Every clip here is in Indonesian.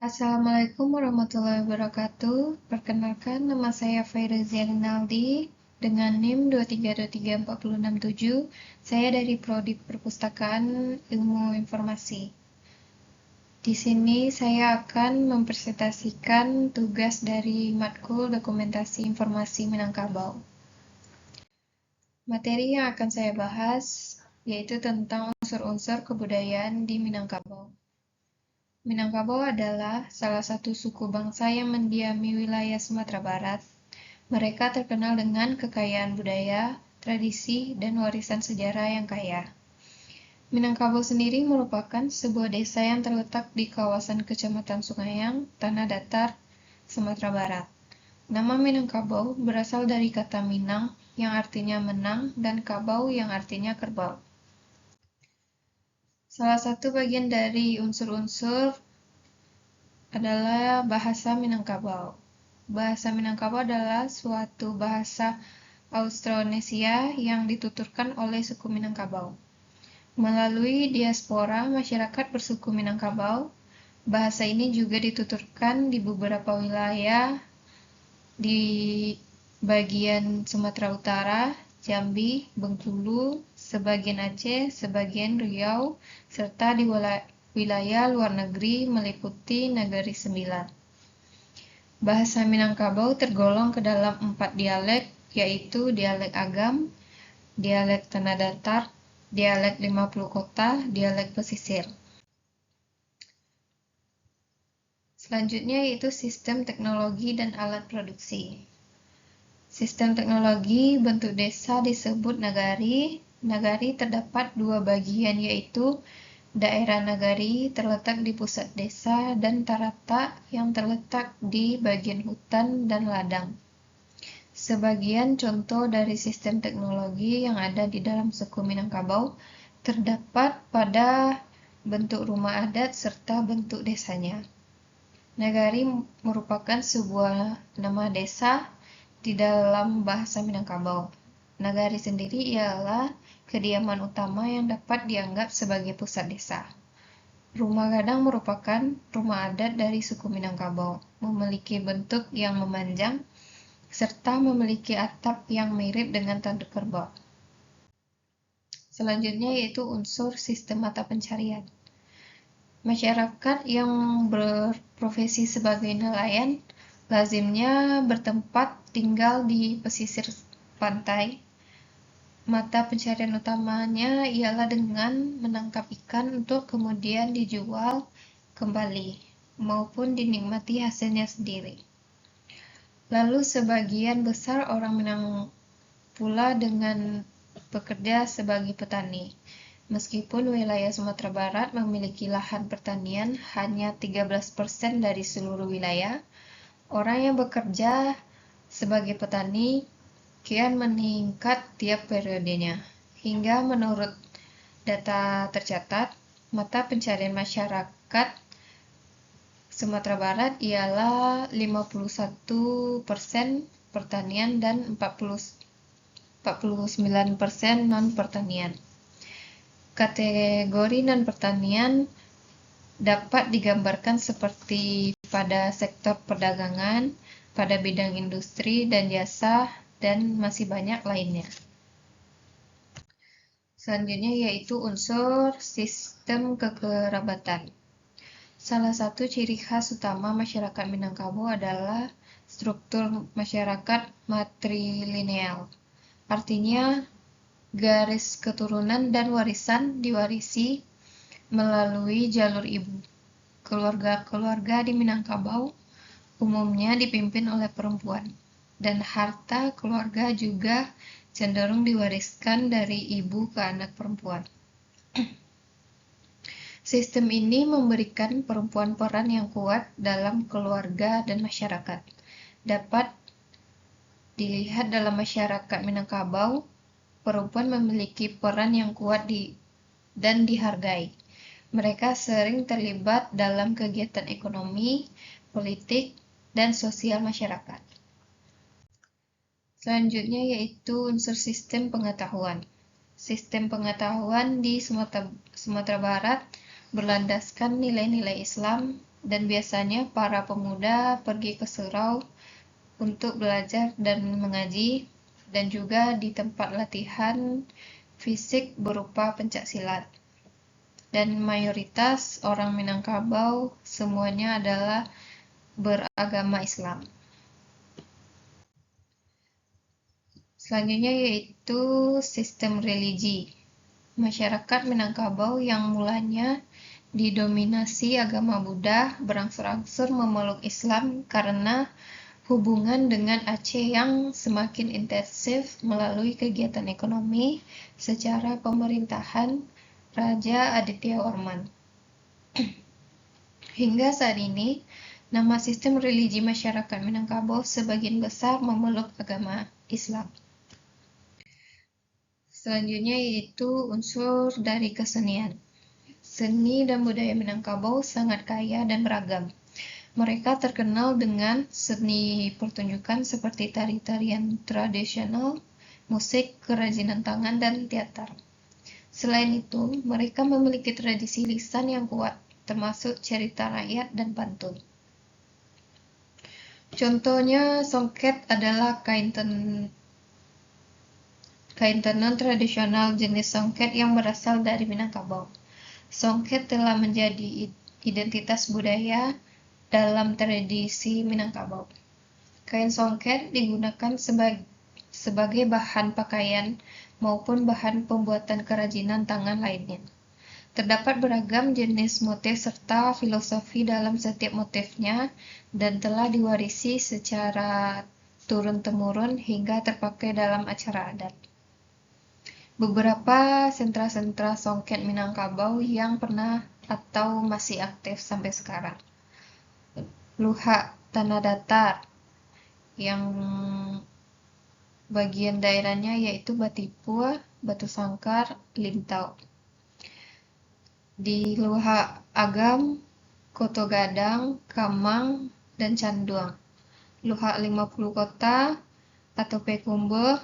Assalamualaikum warahmatullahi wabarakatuh. Perkenalkan, nama saya Fairuzia Rinaldi dengan NIM 2323467. Saya dari Prodi Perpustakaan Ilmu Informasi. Di sini saya akan mempresentasikan tugas dari matkul Dokumentasi Informasi Minangkabau. Materi yang akan saya bahas yaitu tentang unsur-unsur kebudayaan di Minangkabau. Minangkabau adalah salah satu suku bangsa yang mendiami wilayah Sumatera Barat. Mereka terkenal dengan kekayaan budaya, tradisi, dan warisan sejarah yang kaya. Minangkabau sendiri merupakan sebuah desa yang terletak di kawasan Kecamatan Sungaiang, Tanah Datar, Sumatera Barat. Nama Minangkabau berasal dari kata Minang yang artinya menang dan kabau yang artinya kerbau. Salah satu bagian dari unsur-unsur adalah bahasa Minangkabau. Bahasa Minangkabau adalah suatu bahasa Austronesia yang dituturkan oleh suku Minangkabau. Melalui diaspora masyarakat bersuku Minangkabau, bahasa ini juga dituturkan di beberapa wilayah di bagian Sumatera Utara, Jambi, Bengkulu, sebagian Aceh, sebagian Riau, serta di wilayah luar negeri meliputi Negeri Sembilan. Bahasa Minangkabau tergolong ke dalam 4 dialek, yaitu dialek Agam, dialek Tanah Datar, dialek 50 Kota, dialek Pesisir. Selanjutnya yaitu sistem teknologi dan alat produksi. Sistem teknologi bentuk desa disebut nagari. Nagari terdapat dua bagian yaitu daerah nagari terletak di pusat desa dan tarata yang terletak di bagian hutan dan ladang. Sebagian contoh dari sistem teknologi yang ada di dalam suku Minangkabau terdapat pada bentuk rumah adat serta bentuk desanya. Nagari merupakan sebuah nama desa di dalam bahasa Minangkabau. Nagari sendiri ialah kediaman utama yang dapat dianggap sebagai pusat desa. Rumah gadang merupakan rumah adat dari suku Minangkabau, memiliki bentuk yang memanjang serta memiliki atap yang mirip dengan tanduk kerbau. Selanjutnya yaitu unsur sistem mata pencarian. Masyarakat yang berprofesi sebagai nelayan lazimnya bertempat tinggal di pesisir pantai. Mata pencarian utamanya ialah dengan menangkap ikan untuk kemudian dijual kembali maupun dinikmati hasilnya sendiri. Lalu sebagian besar orang Minang pula dengan bekerja sebagai petani. Meskipun wilayah Sumatera Barat memiliki lahan pertanian hanya 13% dari seluruh wilayah, orang yang bekerja sebagai petani kian meningkat tiap periodenya. Hingga menurut data tercatat, mata pencarian masyarakat Sumatera Barat ialah 51% pertanian dan 49% non-pertanian. Kategori non-pertanian dapat digambarkan seperti pada sektor perdagangan, pada bidang industri dan jasa, dan masih banyak lainnya. Selanjutnya yaitu unsur sistem kekerabatan. Salah satu ciri khas utama masyarakat Minangkabau adalah struktur masyarakat matrilineal. Artinya, garis keturunan dan warisan diwarisi melalui jalur ibu. Keluarga-keluarga di Minangkabau umumnya dipimpin oleh perempuan, dan harta keluarga juga cenderung diwariskan dari ibu ke anak perempuan. Sistem ini memberikan perempuan peran yang kuat dalam keluarga dan masyarakat. Dapat dilihat dalam masyarakat Minangkabau, perempuan memiliki peran yang kuat dan dihargai. Mereka sering terlibat dalam kegiatan ekonomi, politik, dan sosial masyarakat. Selanjutnya yaitu unsur sistem pengetahuan. Sistem pengetahuan di Sumatera Barat berlandaskan nilai-nilai Islam, dan biasanya para pemuda pergi ke surau untuk belajar dan mengaji, dan juga di tempat latihan fisik berupa pencaksilat. Dan mayoritas orang Minangkabau semuanya adalah beragama Islam. Selanjutnya yaitu sistem religi. Masyarakat Minangkabau yang mulanya didominasi agama Buddha berangsur-angsur memeluk Islam karena hubungan dengan Aceh yang semakin intensif melalui kegiatan ekonomi secara pemerintahan Raja Aditya Warman. Hingga saat ini, nama sistem religi masyarakat Minangkabau sebagian besar memeluk agama Islam. Selanjutnya yaitu unsur dari kesenian. Seni dan budaya Minangkabau sangat kaya dan beragam. Mereka terkenal dengan seni pertunjukan seperti tari-tarian tradisional, musik, kerajinan tangan, dan teater. Selain itu, mereka memiliki tradisi lisan yang kuat, termasuk cerita rakyat dan pantun. Contohnya, songket adalah kain tenun tradisional jenis songket yang berasal dari Minangkabau. Songket telah menjadi identitas budaya dalam tradisi Minangkabau. Kain songket digunakan sebagai bahan pakaian maupun bahan pembuatan kerajinan tangan lainnya. Terdapat beragam jenis motif serta filosofi dalam setiap motifnya dan telah diwarisi secara turun-temurun hingga terpakai dalam acara adat. Beberapa sentra-sentra songket Minangkabau yang pernah atau masih aktif sampai sekarang. Luhak Tanah Datar, yang bagian daerahnya yaitu Batipua, Batu Sangkar, Lintau. Di Luhak Agam, Koto Gadang, Kamang, dan Canduang. Luhak 50 Kota atau Pekumbo,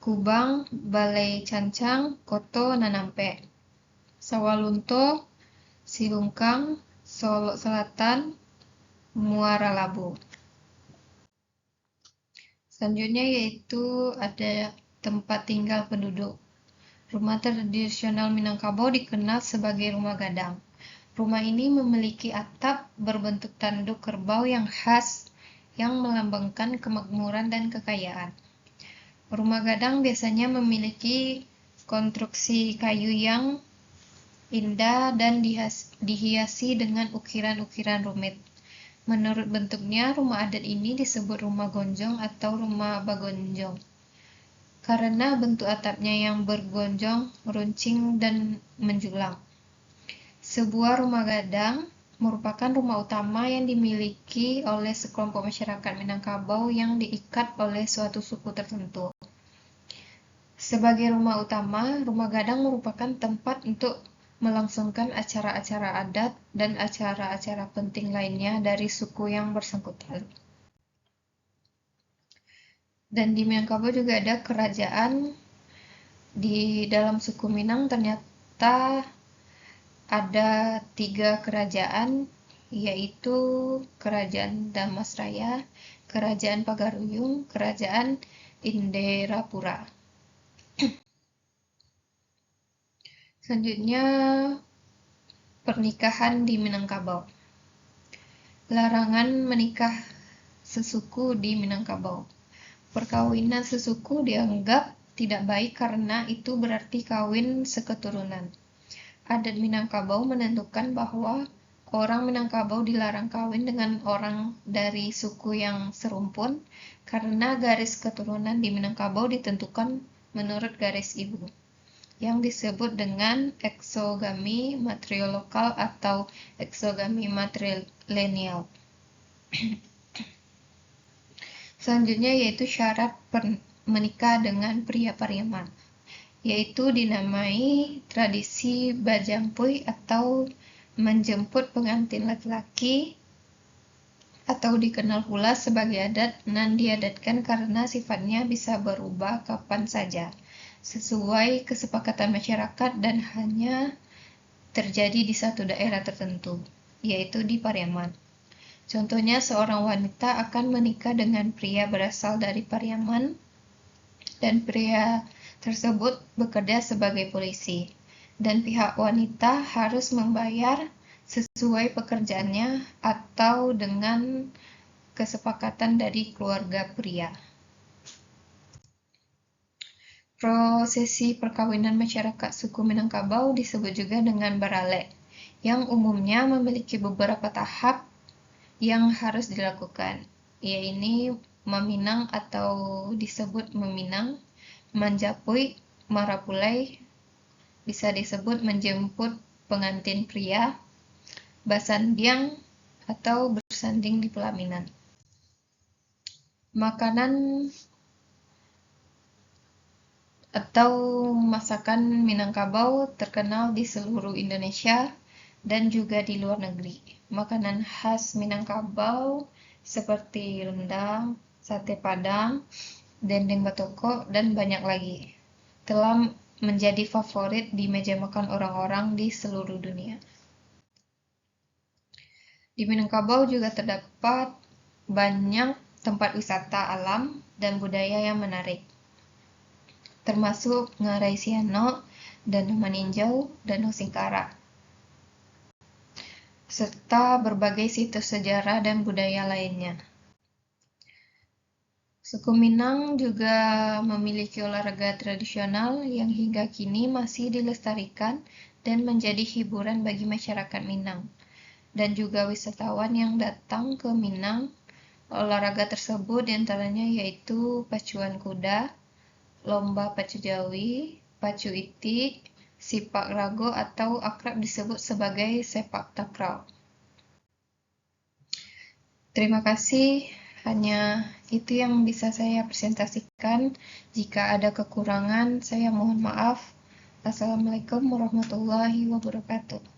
Kubang, Balai Cancang, Koto Nanampe. Sawalunto, Silungkang, Solok Selatan, Muara Labu. Selanjutnya yaitu ada tempat tinggal penduduk. Rumah tradisional Minangkabau dikenal sebagai rumah gadang. Rumah ini memiliki atap berbentuk tanduk kerbau yang khas yang melambangkan kemakmuran dan kekayaan. Rumah gadang biasanya memiliki konstruksi kayu yang indah dan dihiasi dengan ukiran-ukiran rumit. Menurut bentuknya, rumah adat ini disebut rumah gonjong atau rumah bagonjong karena bentuk atapnya yang bergonjong, runcing, dan menjulang. Sebuah rumah gadang merupakan rumah utama yang dimiliki oleh sekelompok masyarakat Minangkabau yang diikat oleh suatu suku tertentu. Sebagai rumah utama, rumah gadang merupakan tempat untuk melangsungkan acara-acara adat dan acara-acara penting lainnya dari suku yang bersangkutan. Dan di Minangkabau juga ada kerajaan. Di dalam suku Minang ternyata ada 3 kerajaan, yaitu Kerajaan Damasraya, Kerajaan Pagaruyung, Kerajaan Inderapura. Selanjutnya, pernikahan di Minangkabau. Larangan menikah sesuku di Minangkabau. Perkawinan sesuku dianggap tidak baik karena itu berarti kawin seketurunan. Adat Minangkabau menentukan bahwa orang Minangkabau dilarang kawin dengan orang dari suku yang serumpun karena garis keturunan di Minangkabau ditentukan menurut garis ibu, yang disebut dengan eksogami matriolokal atau eksogami matrilineal. Selanjutnya yaitu syarat menikah dengan pria Pariaman, yaitu dinamai tradisi bajampui atau menjemput pengantin laki-laki, atau dikenal pula sebagai adat nan diadatkan karena sifatnya bisa berubah kapan saja sesuai kesepakatan masyarakat dan hanya terjadi di satu daerah tertentu, yaitu di Pariaman. Contohnya, seorang wanita akan menikah dengan pria berasal dari Pariaman, dan pria tersebut bekerja sebagai polisi, dan pihak wanita harus membayar sesuai pekerjaannya atau dengan kesepakatan dari keluarga pria. Prosesi perkawinan masyarakat suku Minangkabau disebut juga dengan baralek, yang umumnya memiliki beberapa tahap yang harus dilakukan, yaitu meminang atau disebut meminang, manjapui, marapulai, bisa disebut menjemput pengantin pria, basandiang, atau bersanding di pelaminan. Makanan atau masakan Minangkabau terkenal di seluruh Indonesia dan juga di luar negeri. Makanan khas Minangkabau seperti rendang, sate padang, dendeng batoko, dan banyak lagi telah menjadi favorit di meja makan orang-orang di seluruh dunia. Di Minangkabau juga terdapat banyak tempat wisata alam dan budaya yang menarik, termasuk Ngarai Siano, Danau Maninjau, Danau Singkara, serta berbagai situs sejarah dan budaya lainnya. Suku Minang juga memiliki olahraga tradisional yang hingga kini masih dilestarikan dan menjadi hiburan bagi masyarakat Minang, dan juga wisatawan yang datang ke Minang. Olahraga tersebut diantaranya yaitu pacuan kuda, lomba pacu jawi, pacu itik, sipak rago atau akrab disebut sebagai sepak takraw. Terima kasih, hanya itu yang bisa saya presentasikan. Jika ada kekurangan, saya mohon maaf. Assalamualaikum warahmatullahi wabarakatuh.